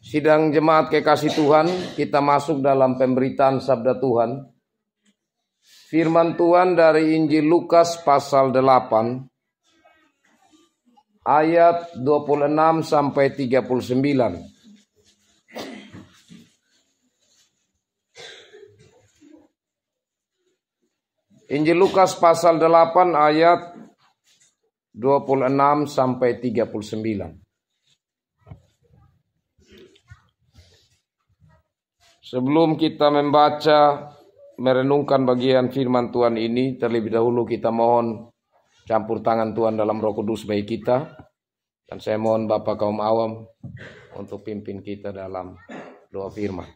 Sidang jemaat kekasih Tuhan, kita masuk dalam pemberitaan sabda Tuhan. Firman Tuhan dari Injil Lukas pasal 8 ayat 26 sampai 39. Injil Lukas pasal 8 ayat 26 sampai 39. Sebelum kita membaca, merenungkan bagian firman Tuhan ini, terlebih dahulu kita mohon campur tangan Tuhan dalam Roh Kudus bagi kita. Dan saya mohon Bapak kaum awam untuk pimpin kita dalam doa firman.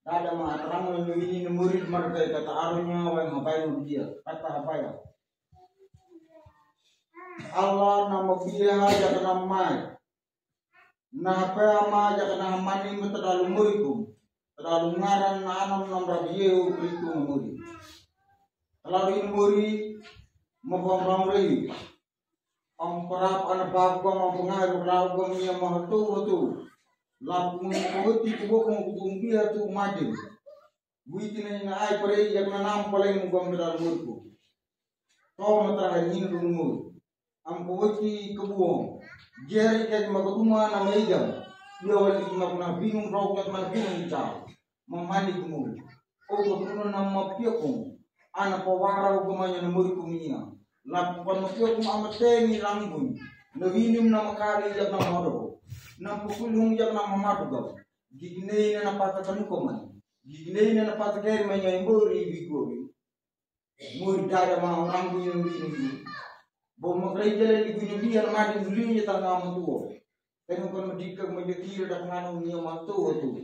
Ada mahaterang ini murid mereka kata arunya yang ngapain dia kata apa ya? Allah nama dia aja kena mai. Nah apa ama aja kena mani terlalu murikum. Terlalu ngaran anam nam rabieu itu murid. Terlalu ini murid mempam rei. Perap anak bagong mempengaruhi bagong yang mahatu. Lapu menguti kubuk biar tu maju. Buitin na ai pare yang nanam paling mugam dalam murku. Kau matra ini dulu. Am kuwiti kebuang. Jari kat magaduma na maigam. Dia wali na bingung rokat man bingung jauh. Memandi kemul. Oh betul na mapiakong. Anak pawara ugamanya na murku miya. Lapu pan mapiakong amateni langbun. Nawinim na makali jak na maro. Nampulung jak na mamadugaw. Giginay na napatatan ko man. Giginay na napatakay man yung muri bigori. Muri dada mga orang yung binili. Bumagray jala di binilihan natin huli niya tanga matuwa. Pero kung madikag magkakira na kung niya matuwa to.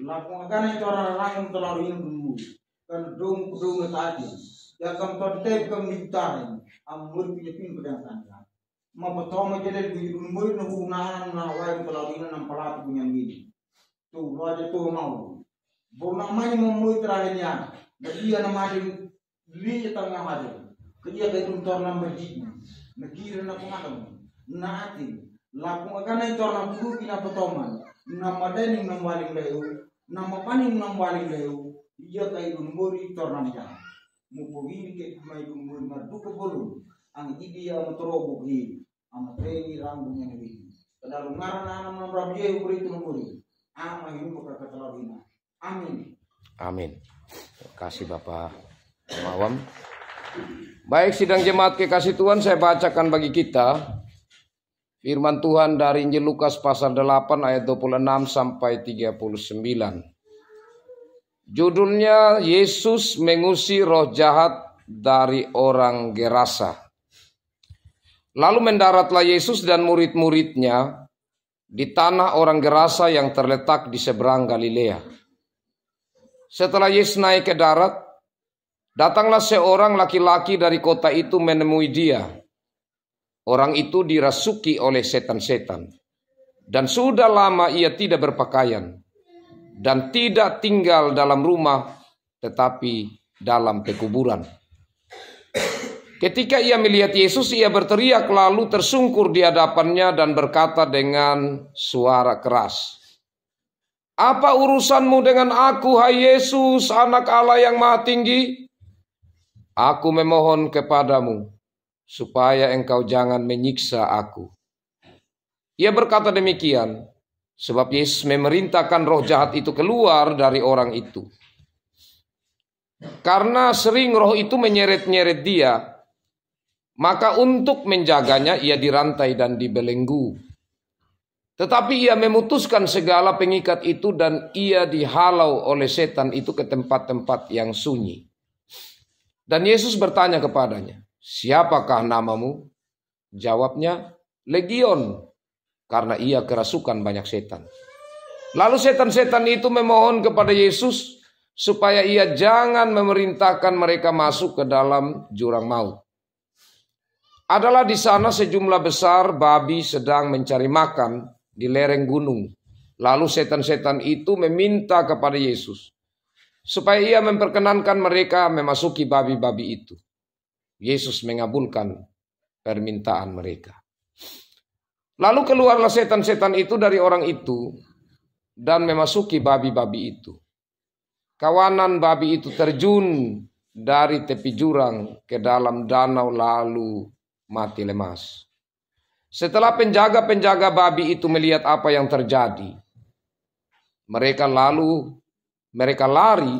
Lapong agana ito orang terlalu yung dulu. Kan dong kudong at atin. Yakam totep kang nigtahin. Ang muri pinipin ko ng tanda. Mapatoma jala di murid na hunahan na wayang palawinan ng palati ko niyang gini. Tu raja tu mau. Bona mani murid terakhir niya. Dia nama dia liya tanga madu. Kaya kay tuntor ng majid. Nakira na pangalam. Naatin. Lapong agana ito na puro pinapatoman. Na madaling ng waling layo. Na mapaning ng waling layo. Iya kay murid ito na niya. Mupugin kay may murid maduka bolong. Ang ideya maturobog hili. Amateni rambungnya nabi. Kadang ngaran nama Rabieu berito nunguri. Ama hidup kata-kata. Amin. Amin. Terima kasih Bapak Mawam. Baik sidang jemaat kekasih Tuhan, saya bacakan bagi kita firman Tuhan dari Injil Lukas pasal 8 ayat 26 sampai 39. Judulnya Yesus mengusir roh jahat dari orang Gerasa. Lalu mendaratlah Yesus dan murid-muridnya di tanah orang Gerasa yang terletak di seberang Galilea. Setelah Yesus naik ke darat, datanglah seorang laki-laki dari kota itu menemui dia. Orang itu dirasuki oleh setan-setan. Dan sudah lama ia tidak berpakaian. Dan tidak tinggal dalam rumah, tetapi dalam pekuburan. Ketika ia melihat Yesus, ia berteriak lalu tersungkur di hadapannya dan berkata dengan suara keras, "Apa urusanmu dengan aku, hai Yesus, anak Allah yang maha tinggi? Aku memohon kepadamu, supaya engkau jangan menyiksa aku." Ia berkata demikian, sebab Yesus memerintahkan roh jahat itu keluar dari orang itu. Karena sering roh itu menyeret-nyeret dia, maka untuk menjaganya ia dirantai dan dibelenggu. Tetapi ia memutuskan segala pengikat itu dan ia dihalau oleh setan itu ke tempat-tempat yang sunyi. Dan Yesus bertanya kepadanya, "Siapakah namamu?" Jawabnya, "Legion," karena ia kerasukan banyak setan. Lalu setan-setan itu memohon kepada Yesus supaya ia jangan memerintahkan mereka masuk ke dalam jurang maut. Adalah di sana sejumlah besar babi sedang mencari makan di lereng gunung. Lalu setan-setan itu meminta kepada Yesus supaya ia memperkenankan mereka memasuki babi-babi itu. Yesus mengabulkan permintaan mereka. Lalu keluarlah setan-setan itu dari orang itu dan memasuki babi-babi itu. Kawanan babi itu terjun dari tepi jurang ke dalam danau lalu mati lemas. Setelah penjaga-penjaga babi itu melihat apa yang terjadi, mereka lari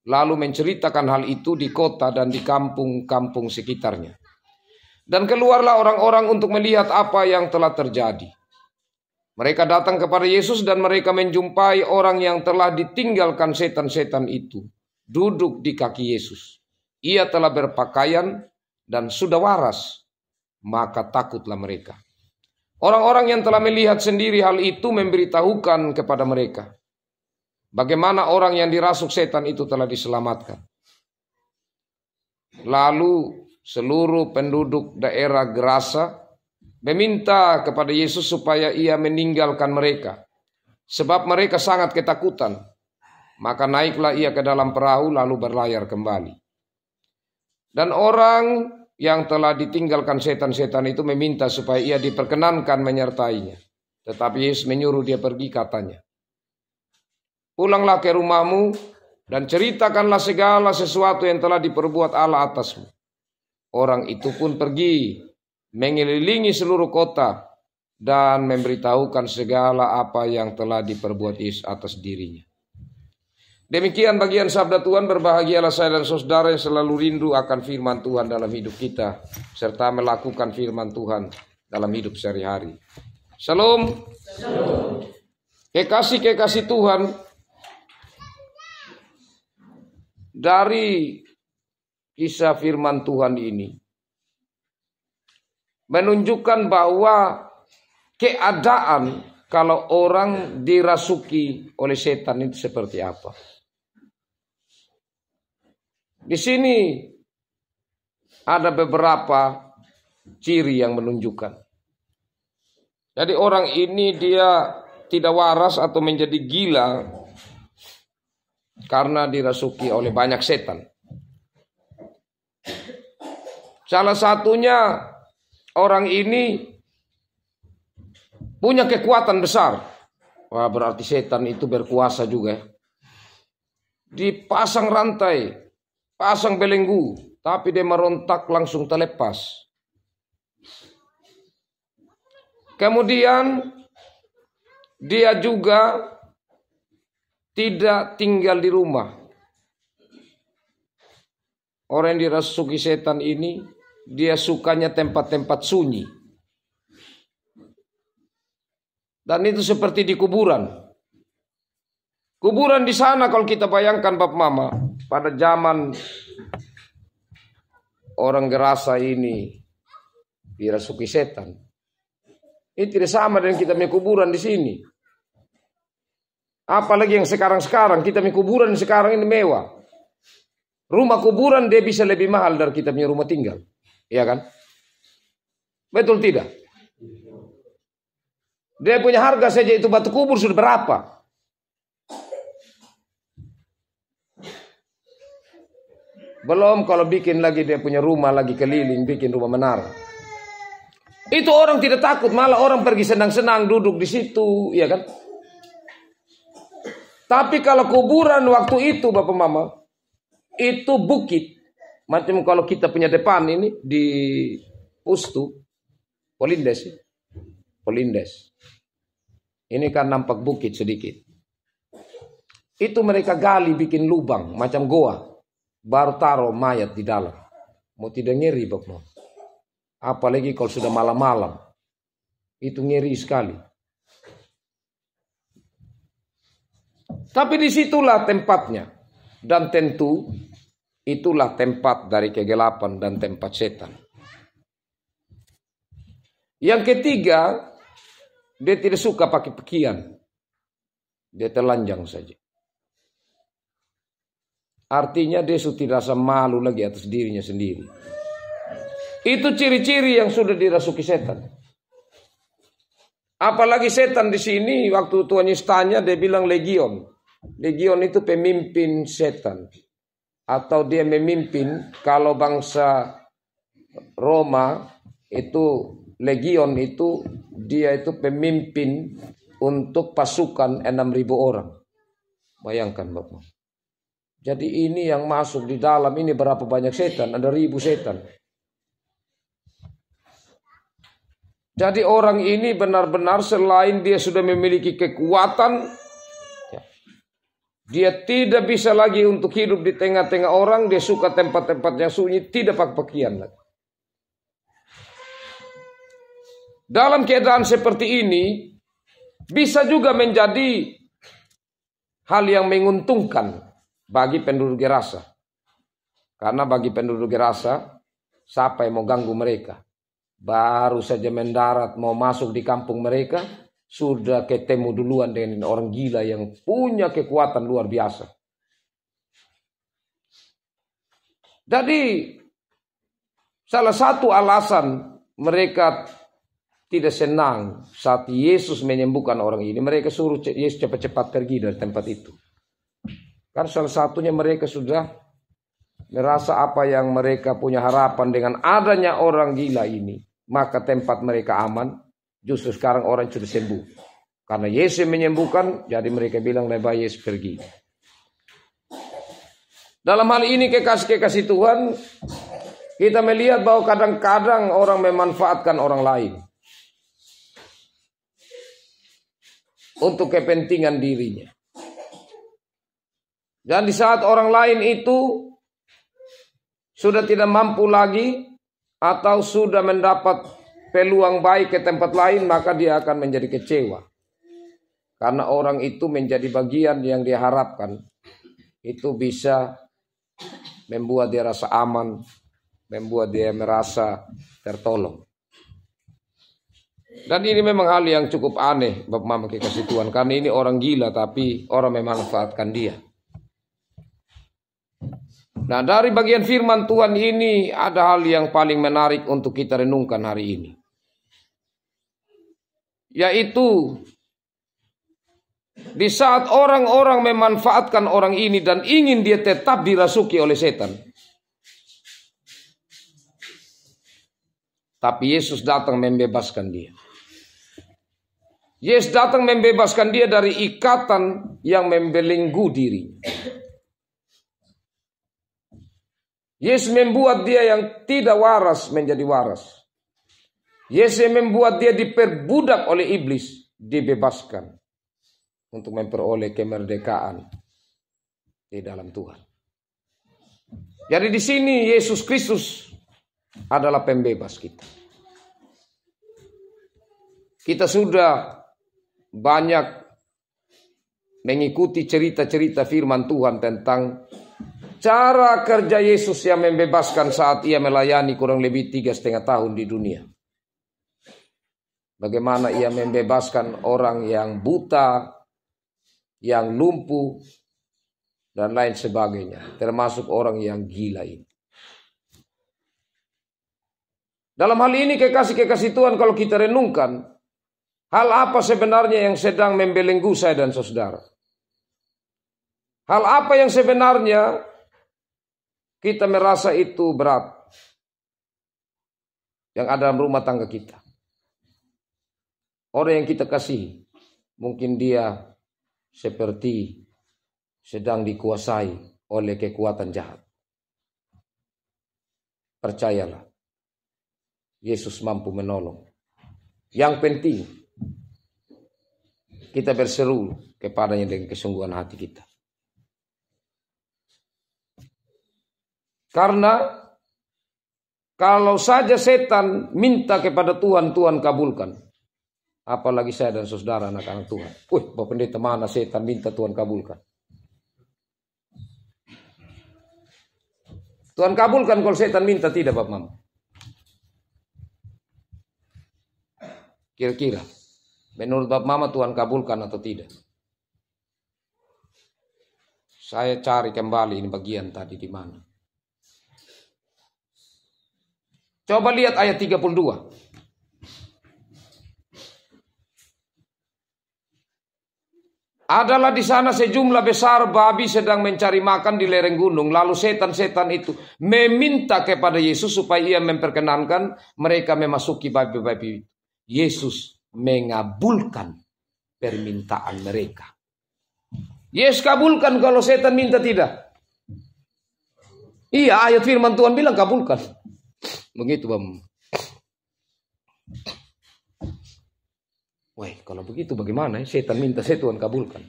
lalu menceritakan hal itu di kota dan di kampung-kampung sekitarnya. Dan keluarlah orang-orang untuk melihat apa yang telah terjadi. Mereka datang kepada Yesus dan mereka menjumpai orang yang telah ditinggalkan setan-setan itu duduk di kaki Yesus. Ia telah berpakaian dan sudah waras, maka takutlah mereka. Orang-orang yang telah melihat sendiri hal itu memberitahukan kepada mereka bagaimana orang yang dirasuk setan itu telah diselamatkan. Lalu seluruh penduduk daerah Gerasa meminta kepada Yesus supaya ia meninggalkan mereka, sebab mereka sangat ketakutan. Maka naiklah ia ke dalam perahu lalu berlayar kembali. Dan orang yang telah ditinggalkan setan-setan itu meminta supaya ia diperkenankan menyertainya. Tetapi Yesus menyuruh dia pergi, katanya, "Pulanglah ke rumahmu dan ceritakanlah segala sesuatu yang telah diperbuat Allah atasmu." Orang itu pun pergi mengelilingi seluruh kota dan memberitahukan segala apa yang telah diperbuat Yesus atas dirinya. Demikian bagian sabda Tuhan. Berbahagialah saya dan saudara yang selalu rindu akan firman Tuhan dalam hidup kita, serta melakukan firman Tuhan dalam hidup sehari-hari. Shalom. Kekasih-kekasih Tuhan, dari kisah firman Tuhan ini menunjukkan bahwa keadaan kalau orang dirasuki oleh setan itu seperti apa. Di sini ada beberapa ciri yang menunjukkan. Jadi orang ini dia tidak waras atau menjadi gila karena dirasuki oleh banyak setan. Salah satunya, orang ini punya kekuatan besar. Wah, berarti setan itu berkuasa juga. Dipasang rantai, pasang belenggu, tapi dia merontak langsung terlepas. Kemudian dia juga tidak tinggal di rumah. Orang yang dirasuki setan ini, dia sukanya tempat-tempat sunyi. Dan itu seperti di kuburan. Kuburan di sana kalau kita bayangkan Bapak Mama, pada zaman orang Gerasa ini dirasuki setan, ini tidak sama dengan kita punya kuburan di sini. Apalagi yang sekarang-sekarang, kita punya kuburan sekarang ini mewah. Rumah kuburan dia bisa lebih mahal dari kita punya rumah tinggal. Iya kan? Betul tidak? Dia punya harga saja itu batu kubur sudah berapa? Belum kalau bikin lagi dia punya rumah lagi keliling, bikin rumah menara. Itu orang tidak takut, malah orang pergi senang-senang duduk di situ, ya kan? Tapi kalau kuburan waktu itu Bapak Mama, itu bukit. Macam kalau kita punya depan ini di Pustu, Polindes. Ini kan nampak bukit sedikit. Itu mereka gali bikin lubang macam goa, baru taruh mayat di dalam. Mau tidak ngeri Bapak? Apalagi kalau sudah malam-malam, itu ngeri sekali. Tapi disitulah tempatnya, dan tentu itulah tempat dari kegelapan dan tempat setan. Yang ketiga, dia tidak suka pakai pakaian. Dia telanjang saja. Artinya dia sudah tidak rasa malu lagi atas dirinya sendiri. Itu ciri-ciri yang sudah dirasuki setan. Apalagi setan di sini waktu Tuhan Yesus tanya, dia bilang legion. Legion itu pemimpin setan. Atau dia memimpin, kalau bangsa Roma itu legion itu dia itu pemimpin untuk pasukan 6.000 orang. Bayangkan Bapak. Jadi ini yang masuk di dalam ini berapa banyak setan? Ada 1.000 setan. Jadi orang ini benar-benar selain dia sudah memiliki kekuatan, dia tidak bisa lagi untuk hidup di tengah-tengah orang. Dia suka tempat-tempat yang sunyi, tidak pakai pakaian lagi. Dalam keadaan seperti ini, bisa juga menjadi hal yang menguntungkan bagi penduduk Gerasa. Karena bagi penduduk Gerasa, siapa yang mau ganggu mereka? Baru saja mendarat mau masuk di kampung mereka, sudah ketemu duluan dengan orang gila yang punya kekuatan luar biasa. Jadi salah satu alasan mereka tidak senang saat Yesus menyembuhkan orang ini, mereka suruh Yesus cepat-cepat pergi dari tempat itu. Kan salah satunya mereka sudah merasa apa yang mereka punya harapan dengan adanya orang gila ini, maka tempat mereka aman. Justru sekarang orang sudah sembuh. Karena Yesus menyembuhkan, jadi mereka bilang lebih baik Yesus pergi. Dalam hal ini kekasih-kekasih Tuhan, kita melihat bahwa kadang-kadang orang memanfaatkan orang lain untuk kepentingan dirinya. Dan di saat orang lain itu sudah tidak mampu lagi atau sudah mendapat peluang baik ke tempat lain, maka dia akan menjadi kecewa. Karena orang itu menjadi bagian yang dia harapkan. Itu bisa membuat dia rasa aman, membuat dia merasa tertolong. Dan ini memang hal yang cukup aneh, Bapak Mama kekasih Tuhan. Karena ini orang gila tapi orang memanfaatkan dia. Nah, dari bagian firman Tuhan ini ada hal yang paling menarik untuk kita renungkan hari ini. Yaitu di saat orang-orang memanfaatkan orang ini dan ingin dia tetap dirasuki oleh setan. Tapi Yesus datang membebaskan dia. Yesus datang membebaskan dia dari ikatan yang membelenggu dirinya. Yesus membuat dia yang tidak waras menjadi waras. Yesus membuat dia diperbudak oleh iblis, dibebaskan untuk memperoleh kemerdekaan di dalam Tuhan. Jadi di sini Yesus Kristus adalah pembebas kita. Kita sudah banyak mengikuti cerita-cerita firman Tuhan tentang cara kerja Yesus yang membebaskan saat ia melayani kurang lebih 3,5 tahun di dunia. Bagaimana ia membebaskan orang yang buta, yang lumpuh, dan lain sebagainya. Termasuk orang yang gila ini. Dalam hal ini kekasih-kekasih Tuhan, kalau kita renungkan, hal apa sebenarnya yang sedang membelenggu saya dan saudara? Hal apa yang sebenarnya kita merasa itu berat yang ada dalam rumah tangga kita? Orang yang kita kasih, mungkin dia seperti sedang dikuasai oleh kekuatan jahat. Percayalah, Yesus mampu menolong. Yang penting, kita berseru kepadanya dengan kesungguhan hati kita. Karena kalau saja setan minta kepada Tuhan, Tuhan kabulkan. Apalagi saya dan saudara anak-anak Tuhan. Bapak Pendeta, mana setan minta Tuhan kabulkan? Tuhan kabulkan kalau setan minta, tidak Bapak Mama? Kira-kira menurut Bapak Mama Tuhan kabulkan atau tidak? Saya cari kembali ini bagian tadi di mana. Coba lihat ayat 32. Adalah di sana sejumlah besar babi sedang mencari makan di lereng gunung. Lalu setan-setan itu meminta kepada Yesus supaya ia memperkenankan mereka memasuki babi-babi itu. Yesus mengabulkan permintaan mereka. Yes, kabulkan kalau setan minta tidak. Iya, ayat firman Tuhan bilang kabulkan. Begitu, Bang. Wah, kalau begitu bagaimana? Setan minta, Tuhan kabulkan.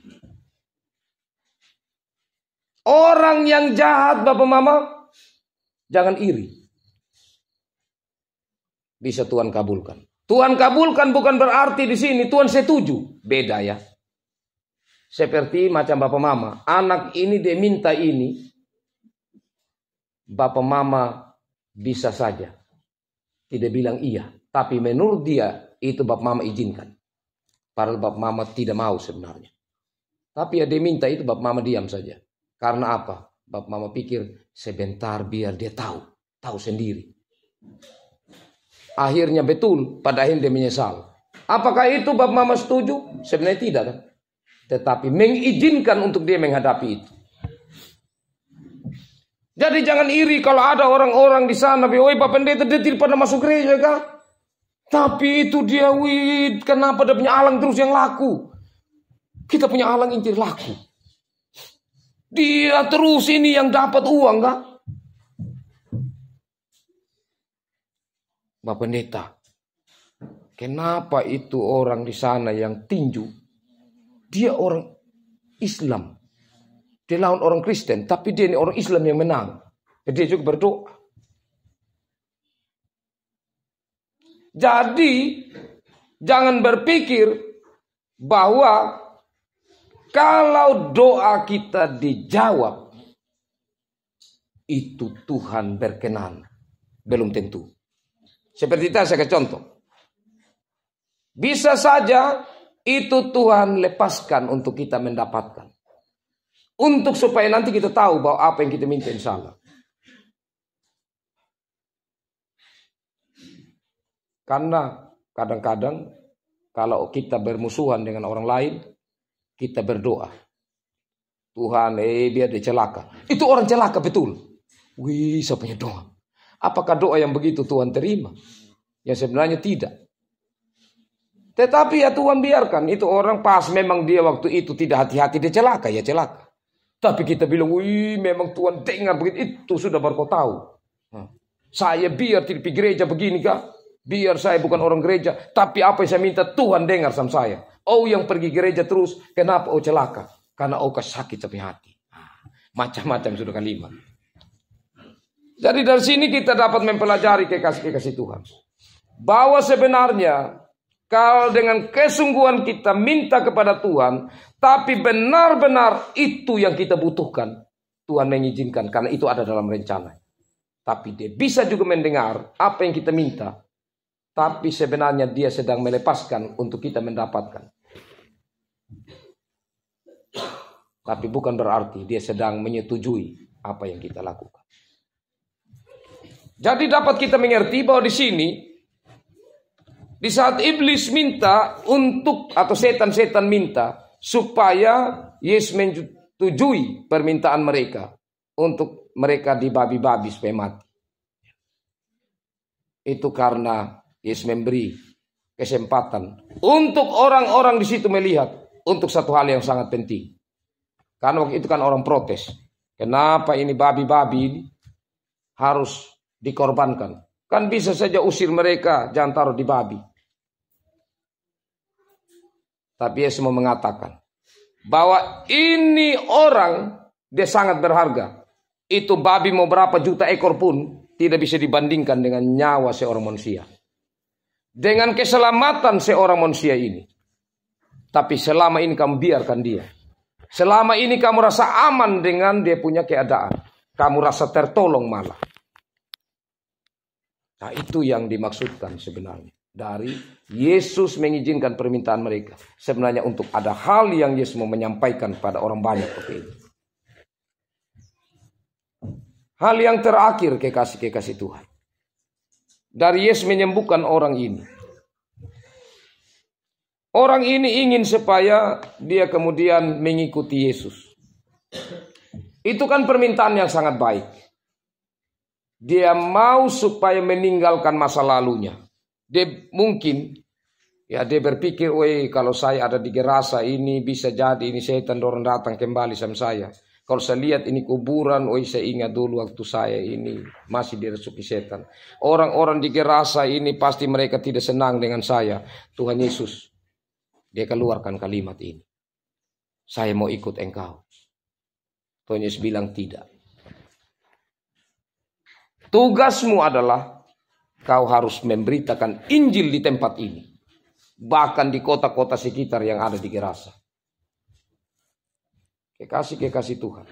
Orang yang jahat, Bapak Mama, jangan iri. Bisa Tuhan kabulkan. Tuhan kabulkan bukan berarti di sini Tuhan setuju. Beda ya. Seperti macam Bapak Mama, anak ini dia minta ini, Bapak Mama bisa saja tidak bilang iya, tapi menurut dia itu Bapak Mama izinkan. Padahal Bapak Mama tidak mau sebenarnya. Tapi ya dia minta itu Bapak Mama diam saja. Karena apa? Bapak Mama pikir sebentar biar dia tahu sendiri. Akhirnya betul, pada akhirnya dia menyesal. Apakah itu Bapak Mama setuju? Sebenarnya tidak kan? Tetapi mengizinkan untuk dia menghadapi itu. Jadi jangan iri kalau ada orang-orang di sana, "Woi Pak Pendeta, dia tidak pernah masuk gereja kah? Tapi itu dia, kenapa dia punya alang terus yang laku? Kita punya alang yang tidak laku. Dia terus ini yang dapat uang kah?" Bapak Pendeta, kenapa itu orang di sana yang tinju? Dia orang Islam. Dia lawan orang Kristen, tapi dia ini orang Islam yang menang. Dia juga berdoa. Jadi, jangan berpikir bahwa kalau doa kita dijawab, itu Tuhan berkenan. Belum tentu. Seperti itu saya kasih contoh. Bisa saja itu Tuhan lepaskan untuk kita mendapatkan. Untuk supaya nanti kita tahu bahwa apa yang kita minta insya Allah. Karena kadang-kadang kalau kita bermusuhan dengan orang lain, kita berdoa. Tuhan, biar dia celaka. Itu orang celaka betul. Saya punya doa. Apakah doa yang begitu Tuhan terima? Yang sebenarnya tidak. Tetapi ya Tuhan biarkan. Itu orang pas memang dia waktu itu tidak hati-hati, dia celaka, ya celaka. Tapi kita bilang, memang Tuhan dengar begitu. Itu sudah baru kau tahu. Saya biar tidak pergi gereja begini kah? Biar saya bukan orang gereja. Tapi apa yang saya minta Tuhan dengar sama saya. Yang pergi gereja terus. Kenapa celaka? Karena sakit sampai hati. Macam-macam sudah kalimat. Jadi dari sini kita dapat mempelajari kekasih Tuhan. Bahwa sebenarnya kalau dengan kesungguhan kita minta kepada Tuhan, tapi benar-benar itu yang kita butuhkan, Tuhan mengizinkan karena itu ada dalam rencana. Tapi dia bisa juga mendengar apa yang kita minta, tapi sebenarnya dia sedang melepaskan untuk kita mendapatkan. Tapi bukan berarti dia sedang menyetujui apa yang kita lakukan. Jadi dapat kita mengerti bahwa di sini, di saat iblis minta untuk, atau setan-setan minta supaya Yesus menyetujui permintaan mereka untuk mereka dibabi-babi supaya mati. Itu karena Yesus memberi kesempatan untuk orang-orang di situ melihat untuk satu hal yang sangat penting. Karena waktu itu kan orang protes. Kenapa ini babi-babi ini harus dikorbankan? Kan bisa saja usir mereka, jangan taruh di babi. Tapi Yesus mau mengatakan bahwa ini orang dia sangat berharga. Itu babi mau berapa juta ekor pun tidak bisa dibandingkan dengan nyawa seorang manusia. Dengan keselamatan seorang manusia ini. Tapi selama ini kamu biarkan dia. Selama ini kamu rasa aman dengan dia punya keadaan. Kamu rasa tertolong malah. Nah itu yang dimaksudkan sebenarnya. Dari Yesus mengizinkan permintaan mereka. Sebenarnya untuk ada hal yang Yesus mau menyampaikan pada orang banyak seperti itu. Hal yang terakhir kekasih-kekasih Tuhan. Dari Yesus menyembuhkan orang ini. Orang ini ingin supaya dia kemudian mengikuti Yesus. Itu kan permintaan yang sangat baik. Dia mau supaya meninggalkan masa lalunya. Dia mungkin Ya dia berpikir, woi kalau saya ada di Gerasa ini bisa jadi ini setan dorong datang kembali sama saya. Kalau saya lihat ini kuburan, woi saya ingat dulu waktu saya ini masih dirasuki setan. Orang-orang di Gerasa ini pasti mereka tidak senang dengan saya. Tuhan Yesus, dia keluarkan kalimat ini. Saya mau ikut engkau. Tuhan Yesus bilang tidak. Tugasmu adalah kau harus memberitakan Injil di tempat ini. Bahkan di kota-kota sekitar yang ada di Gerasa. Kekasih Tuhan.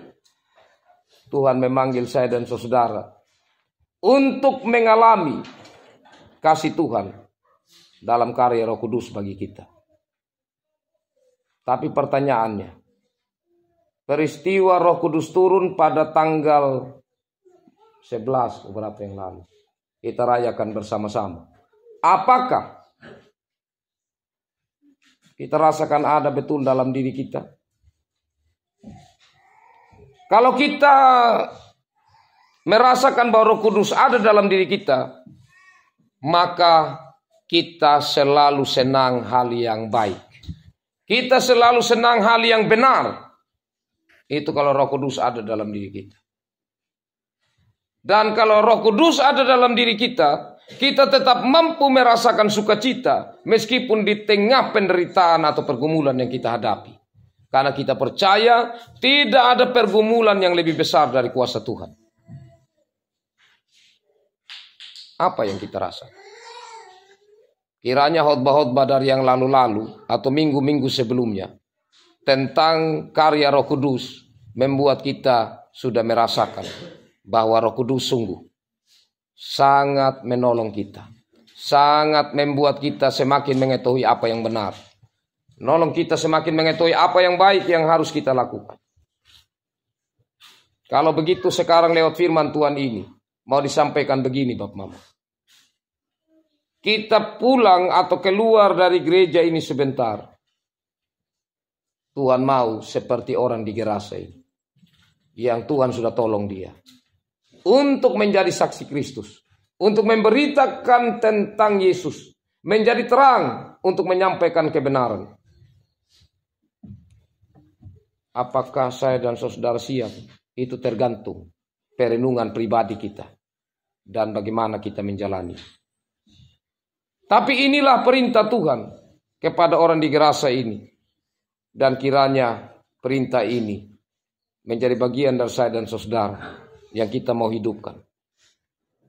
Tuhan memanggil saya dan saudara untuk mengalami kasih Tuhan dalam karya Roh Kudus bagi kita. Tapi pertanyaannya, peristiwa Roh Kudus turun pada tanggal 11 beberapa yang lalu. Kita rayakan bersama-sama. Apakah kita rasakan ada betul dalam diri kita? Kalau kita merasakan bahwa Roh Kudus ada dalam diri kita, maka kita selalu senang hal yang baik. Kita selalu senang hal yang benar. Itu kalau Roh Kudus ada dalam diri kita. Dan kalau Roh Kudus ada dalam diri kita, kita tetap mampu merasakan sukacita meskipun di tengah penderitaan atau pergumulan yang kita hadapi. Karena kita percaya tidak ada pergumulan yang lebih besar dari kuasa Tuhan. Apa yang kita rasa? Kiranya khotbah-khotbah dari yang lalu-lalu atau minggu-minggu sebelumnya tentang karya Roh Kudus membuat kita sudah merasakan bahwa Roh Kudus sungguh sangat menolong kita. Sangat membuat kita semakin mengetahui apa yang benar. Nolong kita semakin mengetahui apa yang baik yang harus kita lakukan. Kalau begitu sekarang lewat firman Tuhan ini mau disampaikan begini Bapak Mama. Kita pulang atau keluar dari gereja ini sebentar. Tuhan mau seperti orang di Gerasa ini. Yang Tuhan sudah tolong dia. Untuk menjadi saksi Kristus. Untuk memberitakan tentang Yesus. Menjadi terang untuk menyampaikan kebenaran. Apakah saya dan saudara siap? Itu tergantung perenungan pribadi kita. Dan bagaimana kita menjalani. Tapi inilah perintah Tuhan kepada orang di Gerasa ini. Dan kiranya perintah ini menjadi bagian dari saya dan saudara yang kita mau hidupkan.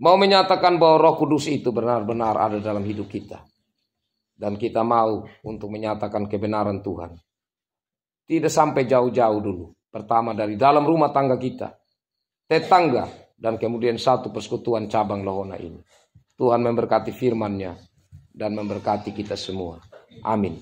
Mau menyatakan bahwa Roh Kudus itu benar-benar ada dalam hidup kita. Dan kita mau untuk menyatakan kebenaran Tuhan. Tidak sampai jauh-jauh dulu. Pertama dari dalam rumah tangga kita. Tetangga. Dan kemudian satu persekutuan cabang Lohona ini. Tuhan memberkati firman-Nya. Dan memberkati kita semua. Amin.